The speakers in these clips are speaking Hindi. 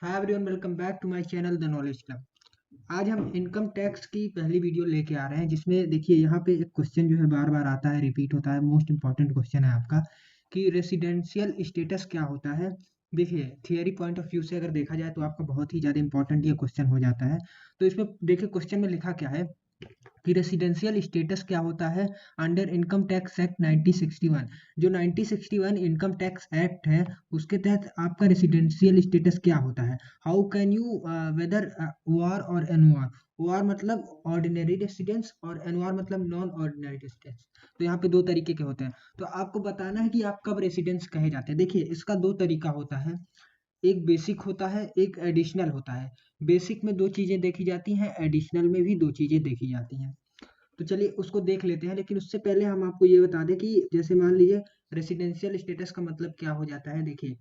Hi everyone, welcome back to my channel the knowledge club. आज हम इनकम टैक्स की पहली वीडियो लेके आ रहे हैं, जिसमें देखिए यहाँ पे एक क्वेश्चन जो है बार बार आता है, रिपीट होता है। मोस्ट इंपॉर्टेंट क्वेश्चन है आपका कि रेसिडेंशियल स्टेटस क्या होता है। देखिए, थियरी पॉइंट ऑफ व्यू से अगर देखा जाए तो आपका बहुत ही ज़्यादा इंपॉर्टेंट ये क्वेश्चन हो जाता है। तो इसमें देखिए क्वेश्चन में लिखा क्या है कि रेसिडेंशियल स्टेटस क्या होता है अंडर इनकम टैक्स एक्ट 1961। जो 1961 इनकम टैक्स एक्ट है, उसके तहत आपका रेसिडेंशियल स्टेटस क्या होता है। How can you whether OR और एनओआर। ओआर मतलब ऑर्डिनरी रेसिडेंस और एनओआर मतलब नॉन ऑर्डिनरी रेसिडेंस। तो यहाँ पे दो तरीके के होते हैं। तो आपको बताना है कि आप कब रेसिडेंस कहे जाते हैं। देखिए, इसका दो तरीका होता है, एक बेसिक होता है, एक एडिशनल होता है। बेसिक में दो चीज़ें देखी जाती हैं, एडिशनल में भी दो चीज़ें देखी जाती हैं। तो चलिए उसको देख लेते हैं, लेकिन उससे पहले हम आपको ये बता दें कि जैसे मान लीजिए रेसिडेंशियल स्टेटस का मतलब क्या हो जाता है। देखिए,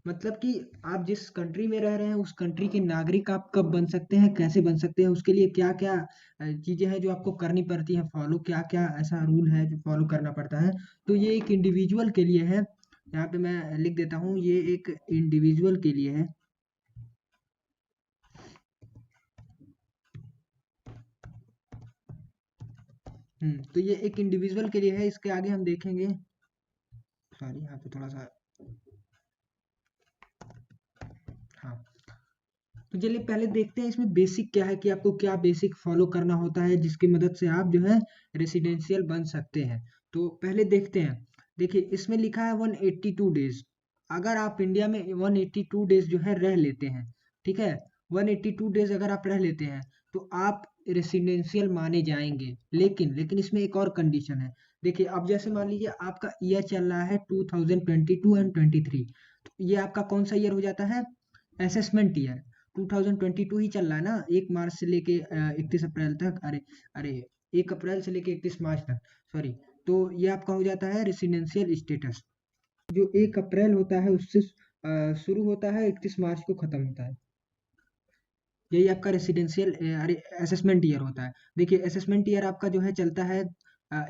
मतलब कि आप जिस कंट्री में रह रहे हैं उस कंट्री के नागरिक आप कब बन सकते हैं, कैसे बन सकते हैं, उसके लिए क्या क्या चीज़ें हैं जो आपको करनी पड़ती हैं फॉलो, क्या क्या ऐसा रूल है जो फॉलो करना पड़ता है। तो ये एक इंडिविजुअल के लिए है। यहाँ पे मैं लिख देता हूँ, ये एक इंडिविजुअल के लिए है। तो ये एक इंडिविजुअल के लिए है। इसके आगे हम देखेंगे, सॉरी यहाँ पे थोड़ा सा, हाँ। तो चलिए पहले देखते हैं इसमें बेसिक क्या है, कि आपको क्या बेसिक फॉलो करना होता है जिसकी मदद से आप जो है रेसिडेंशियल बन सकते हैं। तो पहले देखते हैं। देखिए, इसमें लिखा है 182 डेज। अगर आप इंडिया में 182 डेज जो है रह लेते हैं, ठीक है, 182 डेज अगर आप रह लेते हैं तो आप रेसिडेंशियल माने जाएंगे। लेकिन इसमें एक और कंडीशन है। देखिए, अब जैसे मान लीजिए आपका ईयर चल रहा है 2022 एंड 23। तो ये आपका कौन सा ईयर हो जाता है, असेसमेंट ईयर। 2022 ही चल रहा है ना, 1 मार्च से लेके 31 अप्रैल तक। अरे अरे 1 अप्रैल से लेके 31 मार्च तक, सॉरी। तो ये आपका हो जाता है रेसिडेंशियल स्टेटस, जो 1 अप्रैल होता है उससे शुरू होता है, 31 मार्च को खत्म होता है। यही आपका रेसिडेंशियल अरे असेसमेंट ईयर होता है। देखिए, असेसमेंट ईयर आपका जो है चलता है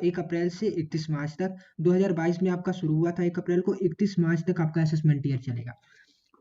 1 अप्रैल से 31 मार्च तक। 2022 में आपका शुरू हुआ था 1 अप्रैल को, 31 मार्च तक आपका असेसमेंट ईयर चलेगा।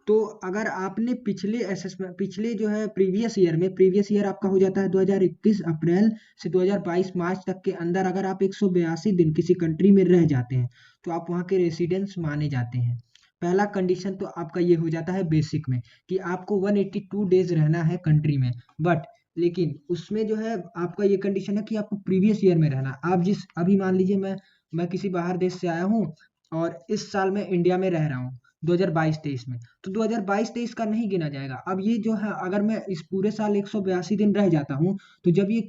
तो अगर आपने पिछले जो है प्रीवियस ईयर आपका हो जाता है 2021 अप्रैल से 2022 मार्च तक के अंदर, अगर आप 182 दिन किसी कंट्री में रह जाते हैं तो आप वहाँ के रेसिडेंट्स माने जाते हैं। पहला कंडीशन तो आपका ये हो जाता है बेसिक में, कि आपको 182 डेज रहना है कंट्री में। बट लेकिन उसमें जो है आपका ये कंडीशन है कि आपको प्रीवियस ईयर में रहना। आप जिस अभी मान लीजिए मैं किसी बाहर देश से आया हूँ और इस साल मैं इंडिया में रह रहा हूँ 2022-23 में, तो 2022-23 का नहीं गिना जाएगा। अब ये जो है, अगर मैं इस पूरे साल 182 दिन रह जाता हूँ, तो जब ये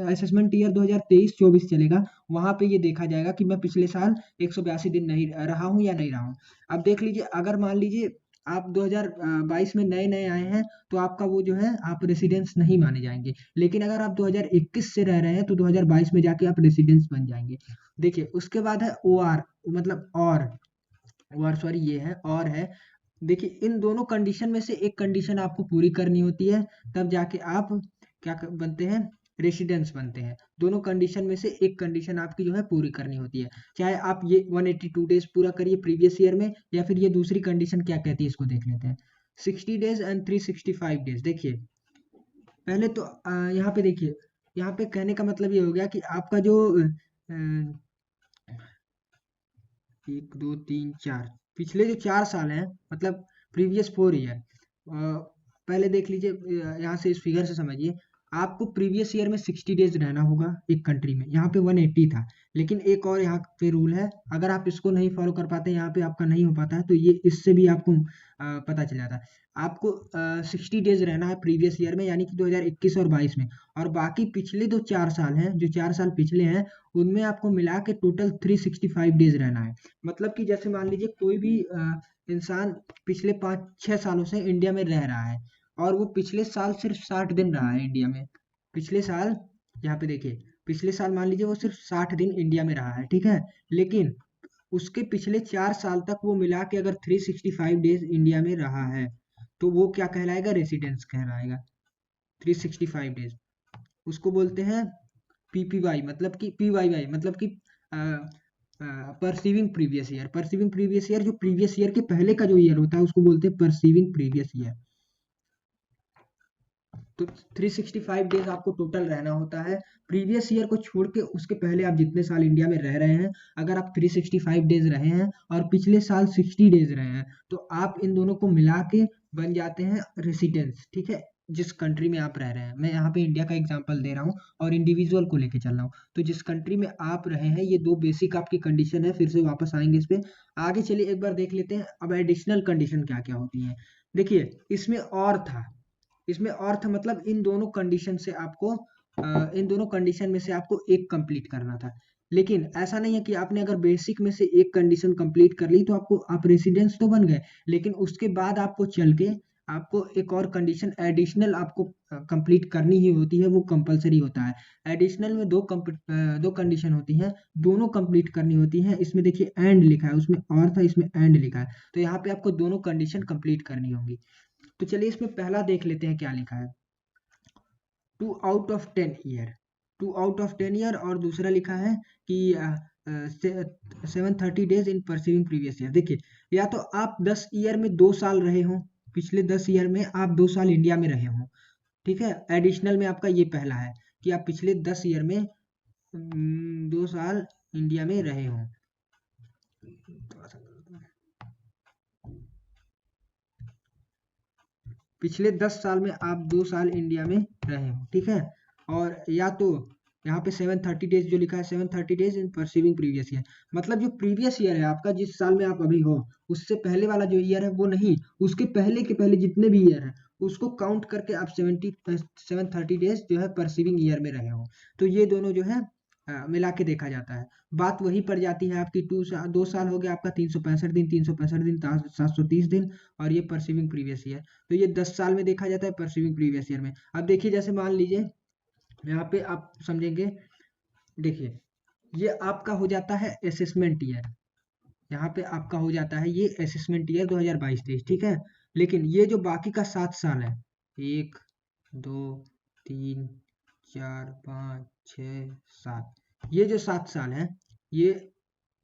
असेसमेंट ईयर 2023-24 चलेगा, वहां पे ये देखा जाएगा कि मैं पिछले साल 182 दिन नहीं रहा हूँ या नहीं रहा हूँ। अब देख लीजिए, अगर मान लीजिए आप 2022 में नए नए आए हैं तो आपका वो जो है आप रेसिडेंस नहीं माने जाएंगे। लेकिन अगर आप 2021 से रह रहे हैं तो 2022 में जाके आप रेसिडेंस बन जाएंगे। देखिए, उसके बाद है ओ आर, मतलब और सॉरी ये है और है। देखिए, इन दोनों कंडीशन में से एक कंडीशन आपको पूरी करनी होती है, तब जाके आप बनते हैं, रेसिडेंस बनते हैं। दोनों कंडीशन में से एक कंडीशन आपकी जो है पूरी करनी होती है। चाहे आप ये 182 डेज पूरा करिए प्रीवियस ईयर में, या फिर ये दूसरी कंडीशन क्या कहती है इसको देख लेते हैं, 60 डेज एंड 365 डेज। देखिए, पहले तो यहाँ पे देखिए, यहाँ पे कहने का मतलब ये हो गया कि आपका जो 1 2 3 4 पिछले जो 4 साल हैं, मतलब प्रीवियस 4 ईयर। पहले देख लीजिए, यहाँ से इस फिगर से समझिए। आपको प्रीवियस ईयर में 60 डेज रहना होगा एक कंट्री में, यहाँ पे 180 था। लेकिन एक और यहाँ पे रूल है, अगर आप इसको नहीं फॉलो कर पाते, यहाँ पे आपका नहीं हो पाता है, तो ये इससे भी आपको पता चल जाता है। आपको 60 डेज रहना है प्रीवियस ईयर में, यानी कि 2021 और 22 में। और बाकी पिछले जो 4 साल हैं, जो 4 साल पिछले हैं, उनमें आपको मिला के टोटल 365 डेज रहना है। मतलब कि जैसे मान लीजिए कोई भी इंसान पिछले 5 6 सालों से इंडिया में रह रहा है, और वो पिछले साल सिर्फ 60 दिन रहा है इंडिया में। पिछले साल, यहाँ पे देखिए, पिछले साल मान लीजिए वो सिर्फ 60 दिन इंडिया में रहा है, ठीक है। लेकिन उसके पिछले 4 साल तक वो मिला के अगर 365 डेज इंडिया में रहा है, तो वो क्या कहलाएगा, रेसिडेंस कहलाएगा। 365 डेज उसको बोलते हैं पीपीवाई, मतलब कि पीवाईवाई, मतलब कि perceiving previous year. Perceiving previous year, जो प्रीवियस ईयर के पहले का जो ईयर होता है उसको बोलते हैं परसीविंग प्रीवियस ईयर। तो 365 डेज आपको टोटल रहना होता है। प्रीवियस ईयर को छोड़ के उसके पहले आप जितने साल इंडिया में रह रहे हैं, अगर आप 365 डेज रहे हैं और पिछले साल 60 डेज रहे हैं, तो आप इन दोनों को मिला के बन जाते हैं रेसिडेंस, ठीक है, जिस कंट्री में आप रह रहे हैं। मैं यहाँ पे इंडिया का एग्जांपल दे रहा हूँ और इंडिविजुअल को लेके चल रहा हूँ। तो जिस कंट्री में आप रहे हैं, ये दो बेसिक आपकी कंडीशन है। फिर से वापस आएंगे इस पे, आगे चलिए एक बार देख लेते हैं अब एडिशनल कंडीशन क्या क्या होती है। देखिए इसमें और था मतलब इन दोनों कंडीशन से आपको इन दोनों कंडीशन में से आपको एक कंप्लीट करना था। लेकिन ऐसा नहीं है कि आपने अगर बेसिक में से एक कंडीशन कंप्लीट कर ली तो आप रेसिडेंस तो बन गए, लेकिन उसके बाद आपको चल के आपको एक और कंडीशन एडिशनल आपको कंप्लीट करनी ही होती है, वो कंपलसरी होता है। एडिशनल में दो कंडीशन होती हैं, दोनों कंप्लीट करनी होती हैं। इसमें देखिए एंड लिखा है, उसमें और था, इसमें एंड लिखा है, तो यहाँ पे आपको दोनों कंडीशन कंप्लीट करनी होंगी। तो चलिए इसमें पहला देख लेते हैं क्या लिखा है। 2 out of 10 year, 2 out of 10 year, और दूसरा लिखा है कि 730 days in perceiving previous year. देखिए, या तो आप 10 ईयर में 2 साल रहे हो, पिछले 10 ईयर में आप 2 साल इंडिया में रहे हो, ठीक है। एडिशनल में आपका ये पहला है कि आप पिछले 10 ईयर में 2 साल इंडिया में रहे हो। पिछले 10 साल में आप 2 साल इंडिया में रहे हो, ठीक है। और या तो यहाँ पे 730 डेज जो लिखा है, 730 days in perceiving previous year, मतलब जो प्रीवियस ईयर है आपका, जिस साल में आप अभी हो, उससे पहले वाला जो ईयर है वो नहीं, उसके पहले के पहले जितने भी ईयर है उसको काउंट करके आप 730 डेज जो है परसिविंग ईयर में रहे हो। तो ये दोनों जो है मिला के देखा जाता है। बात वही पड़ जाती है आपकी 2 साल हो गया आपका 365 दिन, 365 दिन 730 दिन, और ये परसिविंग प्रीवियस ईयर, तो ये 10 साल में देखा जाता है परसिविंग प्रीवियस ईयर में। अब देखिए, जैसे मान लीजिए यहाँ पे आप समझेंगे, देखिए ये आपका हो जाता है असेसमेंट ईयर, यहाँ पे आपका हो जाता है ये असेसमेंट ईयर 2022-23, ठीक है। लेकिन ये जो बाकी का 7 साल है, 1 2 3 4 5 6 7, ये जो 7 साल है, ये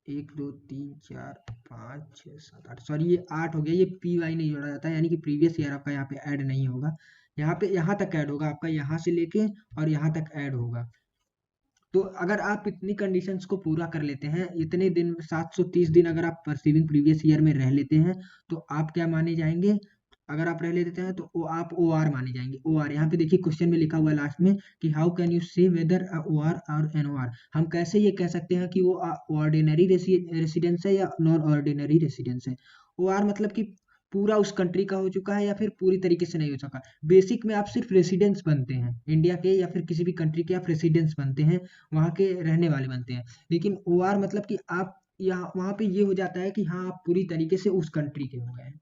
1 2 3 4 5 6 7 8, सॉरी ये 8 हो गया, ये पी वाई नहीं जोड़ा जाता है, यानी कि प्रीवियस ईयर आपका यहाँ पे ऐड नहीं होगा। यहाँ पे यहाँ तक ऐड होगा आपका, यहाँ से लेके और यहाँ तक ऐड होगा। तो अगर आप इतनी कंडीशंस को पूरा कर लेते हैं, इतने दिन 730 दिन अगर आप परसिविंग प्रीवियस ईयर में रह लेते हैं, तो आप क्या माने जाएंगे। अगर आप रह लेते हैं तो आप ओ आर माने जाएंगे। ओ आर, यहाँ पे देखिए क्वेश्चन में लिखा हुआ है लास्ट में कि हाउ कैन यू से वेदर ओ आर और एन ओ आर, हम कैसे ये कह सकते हैं कि वो ऑर्डिनरी रेसिडेंस है या नॉन ऑर्डिनरी रेसिडेंस है। ओ आर मतलब कि पूरा उस कंट्री का हो चुका है या फिर पूरी तरीके से नहीं हो सका। बेसिक में आप सिर्फ रेसिडेंस बनते हैं इंडिया के या फिर किसी भी कंट्री के, आप रेसिडेंस बनते हैं, वहाँ के रहने वाले बनते हैं। लेकिन ओ आर मतलब कि आप यहाँ वहाँ पे ये हो जाता है कि हाँ आप पूरी तरीके से उस कंट्री के हो गए हैं,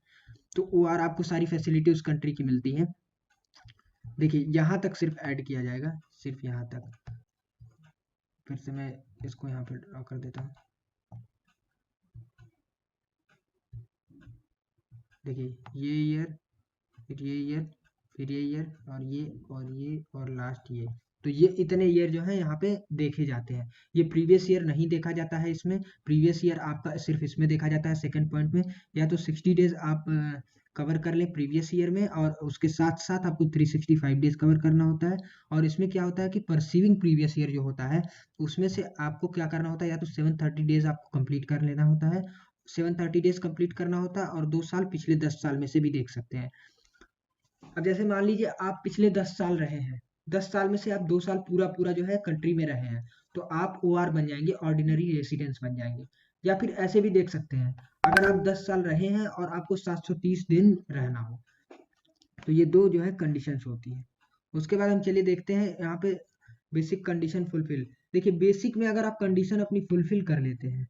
तो ओ आर आपको सारी फैसिलिटी उस कंट्री की मिलती है। देखिए यहाँ तक सिर्फ ऐड किया जाएगा, सिर्फ यहाँ तक। फिर से मैं इसको यहाँ पे ड्रॉ कर देता हूँ। देखिए ये ईयर, फिर ये ईयर, फिर ये ईयर, और लास्ट ये, तो ये इतने ईयर जो है यहाँ पे देखे जाते हैं। ये प्रीवियस ईयर नहीं देखा जाता है इसमें, प्रीवियस ईयर आपका सिर्फ इसमें देखा जाता है सेकंड पॉइंट में। या तो 60 डेज आप कवर कर ले प्रीवियस ईयर में, और उसके साथ साथ आपको 365 डेज कवर करना होता है। और इसमें क्या होता है कि परसीविंग प्रीवियस ईयर जो होता है, उसमें से आपको क्या करना होता है, या तो 730 डेज आपको कंप्लीट कर लेना होता है, 730 डेज कंप्लीट करना होता है, और 2 साल पिछले 10 साल में से भी देख सकते हैं। अब जैसे मान लीजिए आप पिछले 10 साल रहे हैं, 10 साल में से आप 2 साल पूरा पूरा जो है कंट्री में रहे हैं, तो आप ओ आर बन जाएंगे, ऑर्डिनरी रेसिडेंस बन जाएंगे। या फिर ऐसे भी देख सकते हैं, अगर आप 10 साल रहे हैं और आपको 730 दिन रहना हो, तो ये दो जो है कंडीशंस होती हैं। उसके बाद हम चलिए देखते हैं यहाँ पे बेसिक कंडीशन फुलफिल। देखिए बेसिक में अगर आप कंडीशन अपनी फुलफिल कर लेते हैं,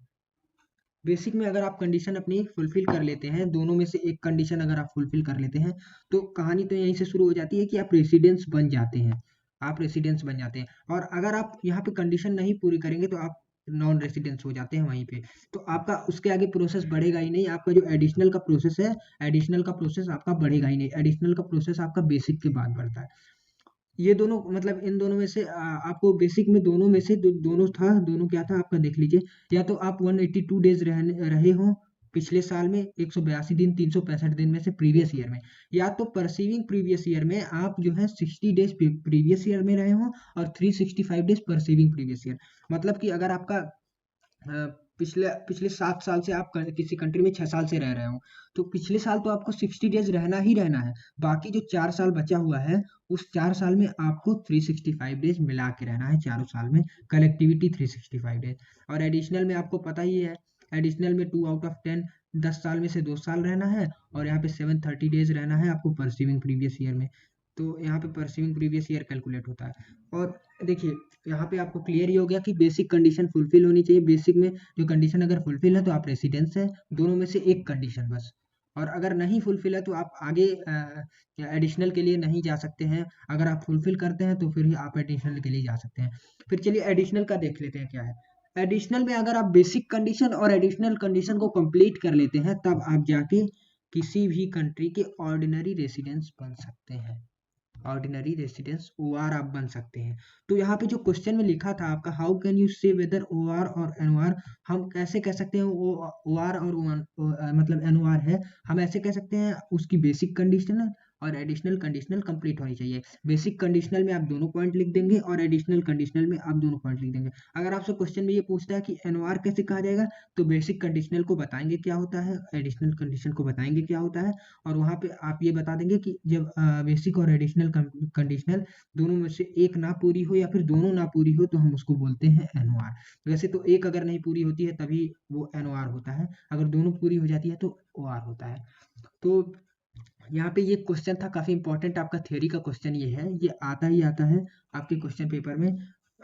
बेसिक में अगर आप कंडीशन अपनी फुलफिल कर लेते हैं, दोनों में से एक कंडीशन अगर आप फुलफिल कर लेते हैं, तो कहानी तो यहीं से शुरू हो जाती है कि आप रेसिडेंस बन जाते हैं, आप रेसिडेंस बन जाते हैं। और अगर आप यहाँ पे कंडीशन नहीं पूरी करेंगे तो आप नॉन रेसिडेंस हो जाते हैं वहीं पे, तो आपका उसके आगे प्रोसेस बढ़ेगा ही नहीं। आपका जो एडिशनल का प्रोसेस है, एडिशनल का प्रोसेस आपका बढ़ेगा ही नहीं, एडिशनल का प्रोसेस आपका बेसिक के बाद बढ़ता है। ये दोनों मतलब इन दोनों में से आपको बेसिक में दोनों में से दोनों था, दोनों क्या था आपका देख लीजिए। या तो आप 182 डेज रहे हो पिछले साल में 182 दिन, 365 दिन में से प्रीवियस ईयर में, या तो परसीविंग प्रीवियस ईयर में आप जो है 60 डेज प्रीवियस ईयर में रहे हो और 365 डेज परसीविंग प्रीवियस ईयर। मतलब कि अगर आपका पिछले पिछले 7 साल से आप किसी कंट्री में 6 साल से रह रहे हो, तो पिछले साल तो आपको 60 डेज रहना ही रहना है। बाकी जो 4 साल बचा हुआ है, उस 4 साल में आपको 365 डेज मिला के रहना है चारों साल में, कलेक्टिविटी 365 डेज। और एडिशनल में आपको पता ही है, एडिशनल में 2 आउट ऑफ 10 10 साल में से 2 साल रहना है, और यहाँ पे 730 डेज रहना है आपको परसीविंग प्रीवियस ईयर में। तो यहाँ पे परसीविंग प्रीवियस ईयर कैलकुलेट होता है। और देखिए यहाँ पे आपको क्लियर ही हो गया कि बेसिक कंडीशन फुलफिल होनी चाहिए। बेसिक में जो कंडीशन अगर फुलफिल है तो आप रेसिडेंस है, दोनों में से एक कंडीशन बस। और अगर नहीं फुलफिल है तो आप आगे एडिशनल के लिए नहीं जा सकते हैं। अगर आप फुलफिल करते हैं तो फिर ही आप एडिशनल के लिए जा सकते हैं। फिर चलिए एडिशनल का देख लेते हैं क्या है। एडिशनल में अगर आप बेसिक कंडीशन और एडिशनल कंडीशन को कंप्लीट कर लेते हैं, तब आप जाके किसी भी कंट्री के ऑर्डिनरी रेसिडेंस बन सकते हैं। ऑर्डिनरी रेसिडेंस ओआर आप बन सकते हैं। तो यहाँ पे जो क्वेश्चन में लिखा था आपका, हाउ कैन यू से वेदर ओआर और एनओआर, हम कैसे कह सकते हैं ओआर और मतलब एनओआर है, हम ऐसे कह सकते हैं उसकी बेसिक कंडीशनल और एडिशनल कंडीशनल कंप्लीट होनी चाहिए। बेसिक कंडीशनल में आप दोनों पॉइंट लिख देंगे और एडिशनल कंडीशनल में आप दोनों पॉइंट लिख देंगे। अगर आपसे क्वेश्चन में ये पूछता है कि एनओआर कैसे कहा जाएगा, तो बेसिक कंडीशनल को बताएंगे क्या होता है, एडिशनल कंडीशन को बताएंगे क्या होता है, और वहाँ पे आप ये बता देंगे कि जब बेसिक और एडिशनल कंडीशनल दोनों में से एक ना पूरी हो या फिर दोनों ना पूरी हो, तो हम उसको बोलते हैं एनओआर। वैसे तो एक अगर नहीं पूरी होती है तभी वो एनओआर होता है, अगर दोनों पूरी हो जाती है तो ओआर होता है। तो यहाँ पे ये क्वेश्चन था काफी इंपॉर्टेंट, आपका थ्योरी का क्वेश्चन ये है, ये आता ही आता है आपके क्वेश्चन पेपर में।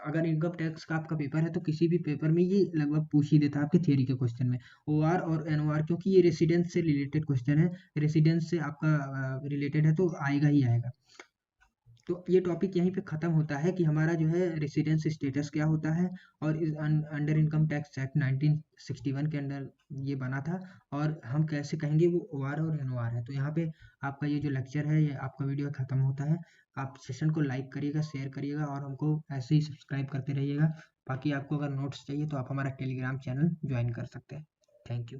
अगर इनकम टैक्स का आपका पेपर है तो किसी भी पेपर में ये लगभग पूछ ही देता है आपके थ्योरी के क्वेश्चन में, ओआर और एनओआर, क्योंकि ये रेसिडेंस से रिलेटेड क्वेश्चन है, रेसिडेंस से आपका रिलेटेड है तो आएगा ही आएगा। तो ये टॉपिक यहीं पे ख़त्म होता है कि हमारा जो है रेसिडेंस स्टेटस क्या होता है, और इस अंडर इनकम टैक्स एक्ट 1961 के अंडर ये बना था, और हम कैसे कहेंगे वो ओआर और एनओआर है। तो यहाँ पे आपका ये जो लेक्चर है, ये आपका वीडियो ख़त्म होता है। आप सेशन को लाइक करिएगा, शेयर करिएगा, और हमको ऐसे ही सब्सक्राइब करते रहिएगा। बाकी आपको अगर नोट्स चाहिए तो आप हमारा टेलीग्राम चैनल ज्वाइन कर सकते हैं। Thank you.